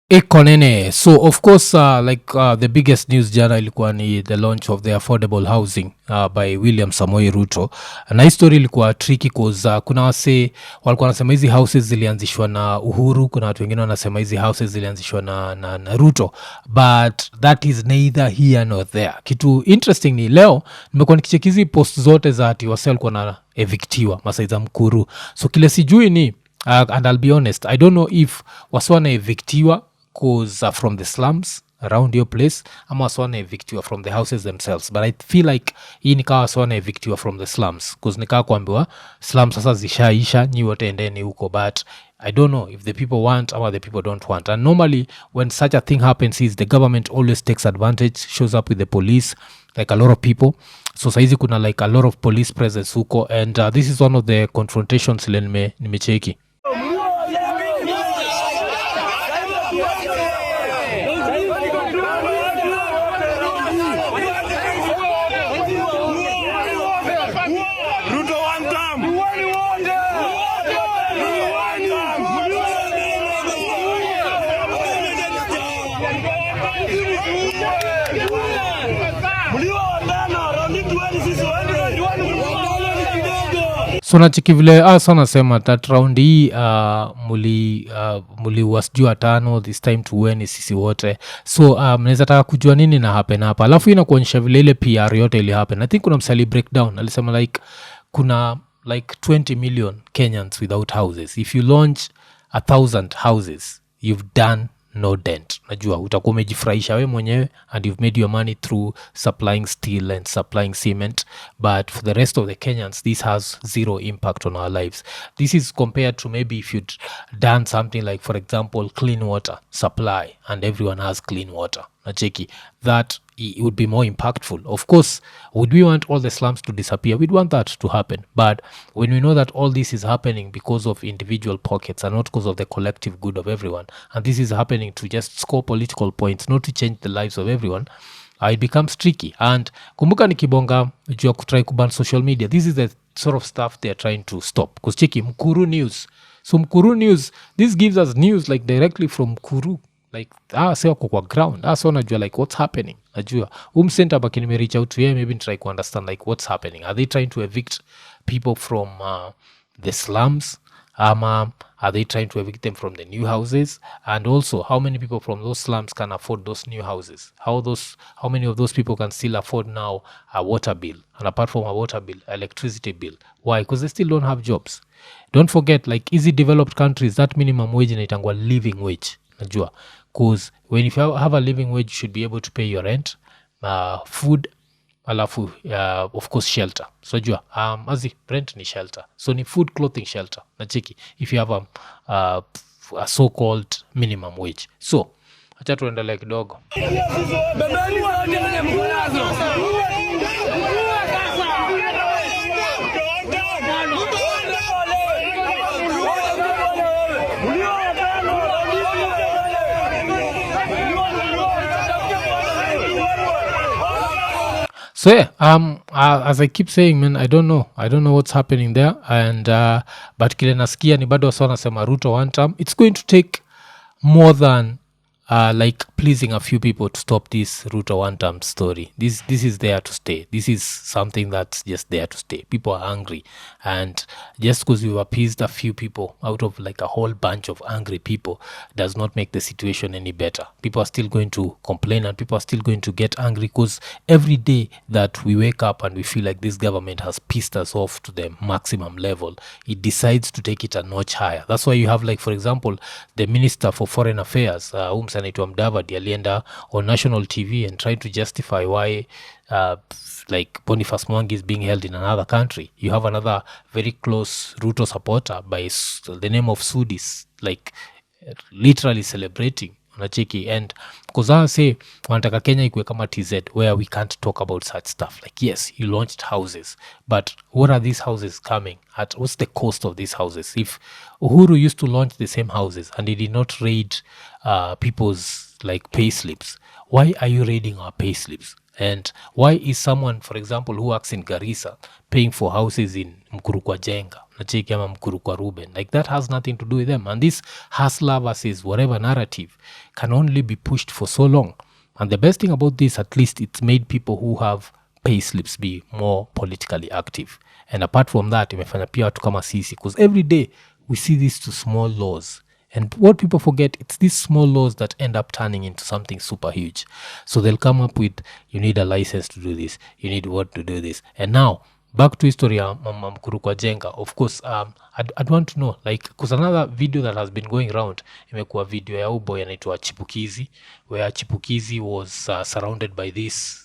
Iko Nini. So of course the biggest news jana ilikuwa ni the launch of the affordable housing by William Samoei Ruto. Na hii story ilikuwa tricky cause kuna wase walikuwa wanasema hizi houses zilianzishwa na Uhuru, kuna watu wengine wanasema hizi houses zilianzishwa na Ruto, but that is neither here nor there. Kitu interesting ni leo nimekuwa nikichekizi post zote za ati wase walikuwa na evictiwa masaiza Mukuru. So kile sijui ni and I'll be honest, I don't know if wase wana evictiwa cause from the slums around your place ama waswana evictiwa from the houses themselves, but I feel like hii nikawa waswana evictiwa from the slums cause nikawa kuambiwa slums sasa zishaisha, nyi wote endeni huko, but I don't know if the people want or the people don't want. And normally when such a thing happens is the government always takes advantage, shows up with the police, like a lot of people. So saizi kuna like a lot of police presence huko, and this is one of the confrontations ile nimecheki. So nachiki vile sana sema that round hii muli wasjua tano, this time to win sisi wote. So mnaweza taka kujua nini na happen hapa, alafu inakuonyesha vile ile PR yote ili happen. I think kuna msali breakdown alisema like kuna like 20 million Kenyans without houses. If you launch 1,000 houses you've done no dent. Najua utakuwa umejifurahisha wewe mwenyewe and you've made your money through supplying steel and supplying cement, but for the rest of the Kenyans this has zero impact on our lives. This is compared to maybe if you'd done something like, for example, clean water supply and everyone has clean water. Nacheki that it would be more impactful. Of course, would we want all the slums to disappear? We'd want that to happen, but when we know that all this is happening because of individual pockets and not because of the collective good of everyone, and this is happening to just score political points, not to change the lives of everyone, it becomes tricky. And kumbuka nikibonga juu ya kutry kuban social media, this is the sort of stuff they're trying to stop. Because cheki Mukuru news, so Mukuru news, this gives us news like directly from Mukuru, like say wako kwa ground, so najua like what's happening. Najua center baki nimereach out to maybe try to understand like what's happening. Are they trying to evict people from the slums, are they trying to evict them from the new houses? And also, how many people from those slums can afford those new houses? How many of those people can still afford now a water bill? And apart from a water bill, electricity bill. Why? Because they still don't have jobs. Don't forget, like easy developed countries, that minimum wage inaitangwa living wage. Najua, because when if you have a living wage, you should be able to pay your rent, food, alafu of course shelter. So jua azi rent ni shelter, so ni food, clothing, shelter. Nacheki if you have a so-called minimum wage. So acha tuendelee kidogo. So yeah, as I keep saying, man, I don't know what's happening there, and but kile nasikia ni bado wasa wanasema Ruto one term. It's going to take more than like pleasing a few people to stop this Ruto one term story. This is there to stay. This is something that's just there to stay. People are angry, and just because you've appeased a few people out of like a whole bunch of angry people does not make the situation any better. People are still going to complain, and people are still going to get angry because every day that we wake up and we feel like this government has pissed us off to the maximum level, it decides to take it a notch higher. That's why you have, like, for example, the Minister for Foreign Affairs, anaitwa Mdavadi, alienda on national TV and tried to justify why like Boniface Mwangi is being held in another country. You have another very close Ruto supporter by the name of Sudis, like literally celebrating. Unacheki, and because say wanataka Kenya ikuwe kama TZ where we can't talk about such stuff. Like, yes, you launched houses, but what are these houses coming at? What's the cost of these houses? If Uhuru used to launch the same houses and he did not raid people's like pay slips, why are you raiding our pay slips? And why is someone, for example, who works in Garissa paying for houses in Mukuru kwa Njenga, nacheki ama Mukuru kwa Ruben? Like that has nothing to do with them. And this hustler versus whatever narrative can only be pushed for so long. And the best thing about this, at least it's made people who have pay slips be more politically active. And apart from that, imefanya pia watu kama sisi, because every day we see these two small laws. And what people forget, it's these small laws that end up turning into something super huge. So they'll come up with, you need a license to do this, you need what to do this. And now, back to history ya Mukuru kwa Njenga. Of course, I'd want to know, like, because another video that has been going around, imekuwa video ya boy anaitwa Chipukeezy, where Chipukeezy was surrounded by these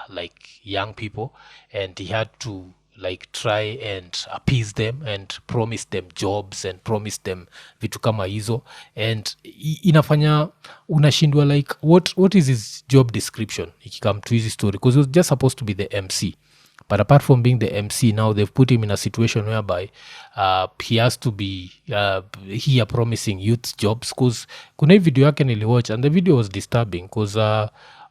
like young people, and he had to like try and appease them and promise them jobs and promise them vitu kama hizo, and inafanya unashindwa like what is his job description ikikam to his story, because he was just supposed to be the MC. But apart from being the MC, now they've put him in a situation whereby he has to be here promising youth jobs, because kuna hii video yake niliwatch and the video was disturbing because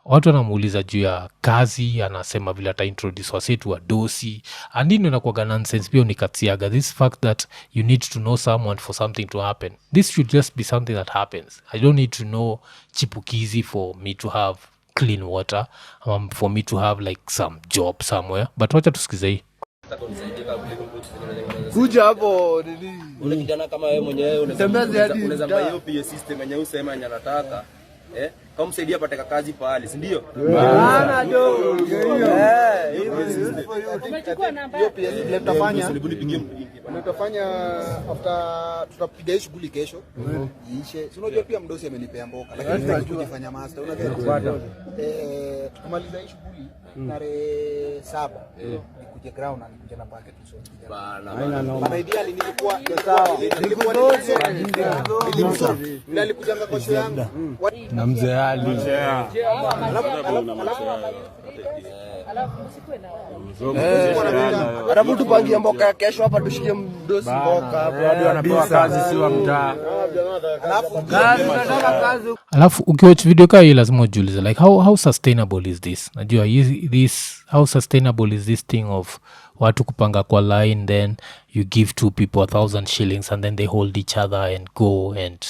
watu wanamuuliza juu ya kazi, anasema vile ataintroduce wasetu wa dosi, and ino inakuwaga nonsense pia unikatiaga. This fact that you need to know someone for something to happen, this should just be something that happens. I don't need to know Chipukeezy for me to have clean water, for me to have like some job somewhere. But wacha tusikize hii. Kuja hapo nini? Ule kijana kama wewe mwenyewe unaweza buy hiyo PA system yenyewe usema anataka kama msaidia apate kazi pale, si ndio? Bana ndio. Umechukua namba. Hiyo PA system tutafanya. Tutafanya after tutapiga hii shughuli kesho. Iishe. Unajua pia mdosi amenipea mboka, lakini tunajua kufanya master. Unajua tukimaliza hii shughuli tarehe 7 nikuje ground na nikuje na packet zote. Bana idea nilikuwa sawa. Nilikuwa ndio nilikujanga kwa show yangu. Na mzee Ali. Alafu tupangie mboka kesho hapa tushike mdosi mboka hapo hadi anapewa kazi si wa mtaa. Alafu ukiwatch video kaa hii lazima ujiulize like how sustainable is this? Najua how sustainable is this thing of watu kupanga kwa line, then you give two people 1,000 shillings and then they hold each other and go and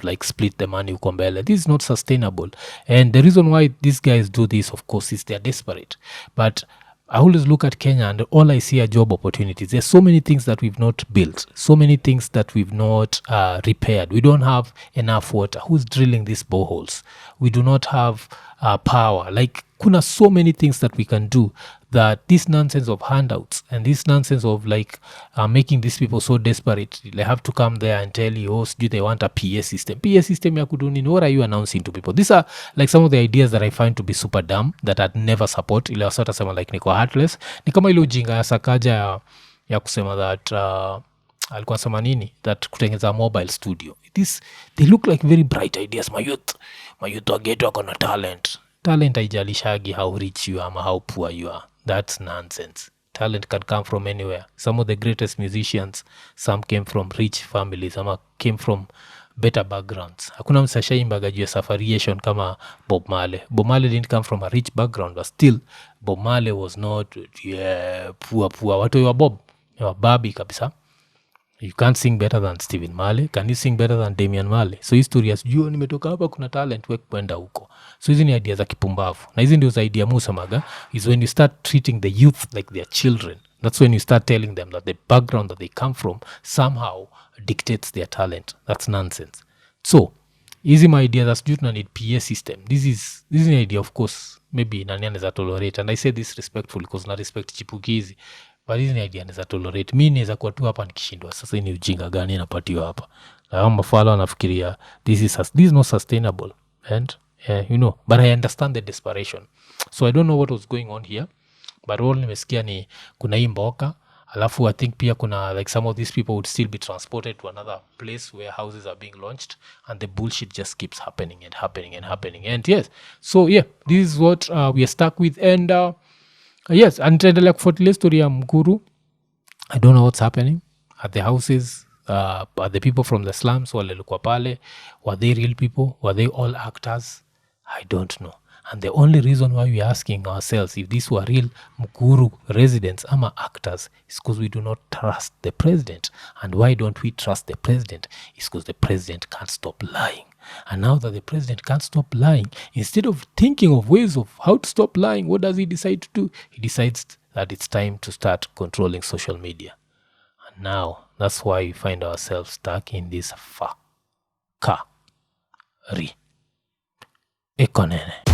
like split the money uko mbele. This is not sustainable, and the reason why these guys do this, of course, is they're desperate. But I always look at Kenya and all I see are job opportunities. There's so many things that we've not built, so many things that we've not repaired. We don't have enough water. Who's drilling these boreholes? We do not have power. Like, kuna so many things that we can do, that this nonsense of handouts and this nonsense of like making these people so desperate, they have to come there and tell you, oh, do they want a PA system? PA system ya kudunini, what are you announcing to people? These are like some of the ideas that I find to be super dumb, that I'd never support. Ile wasata sema like niko heartless. Ni kama ile ujinga ya Sakaja ya kusema that alikuwa sema nini, that kutengeza mobile studio. They look like very bright ideas. My youth wagetu wako na talent haijalishagi how rich you are ama how poor you are. That's nonsense. Talent can come from anywhere. Some of the greatest musicians, some came from rich families, some came from better backgrounds. Hakuna msashaimbaga juu ya Safariation kama Bob Marley. Bob Marley didn't come from a rich background, but still Bob Marley was not poor. Watu wa Bob wa babi kabisa. You can't sing better than Stephen Marley. Can you sing better than Damian Marley? So history ya sijua nimetoka hapa kuna talent we kwenda huko. So hizi ni idea za kipumbavu. Na hizi ndio za idea Musa Maga, is when you start treating the youth like their children. That's when you start telling them that the background that they come from somehow dictates their talent. That's nonsense. So hizi my idea that sijua tuna need PA system. This is an idea, of course, maybe nani anaweza tolerate, and I say this respectfully because na respect Chipukeezy. But hizi ni idea neza tolerate. Mimi naweza kuwa tu hapa nikishindwa. Sasa ni ujinga gani napatiwa hapa? Na kama mafala wanafikiria this is not sustainable. And you know, but I understand the desperation. So I don't know what was going on here. But all nimesikia ni kuna hii mboka. Alafu I think pia kuna like some of these people would still be transported to another place where houses are being launched, and the bullshit just keeps happening. And yes, so yeah, this is what we are stuck with. And yes, and like kufuatilia story ya Mukuru, I don't know what's happening at the houses. Are the people from the slums walilikuwa pale? Were they real people? Were they all actors? I don't know. And the only reason why we are asking ourselves if these were real Mukuru residents ama actors is because we do not trust the president. And why don't we trust the president? It's because the president can't stop lying. And now that the president can't stop lying, instead of thinking of ways of how to stop lying, what does he decide to do? He decides that it's time to start controlling social media. And now that's why we find ourselves stuck in this fuckery. Iko Nini.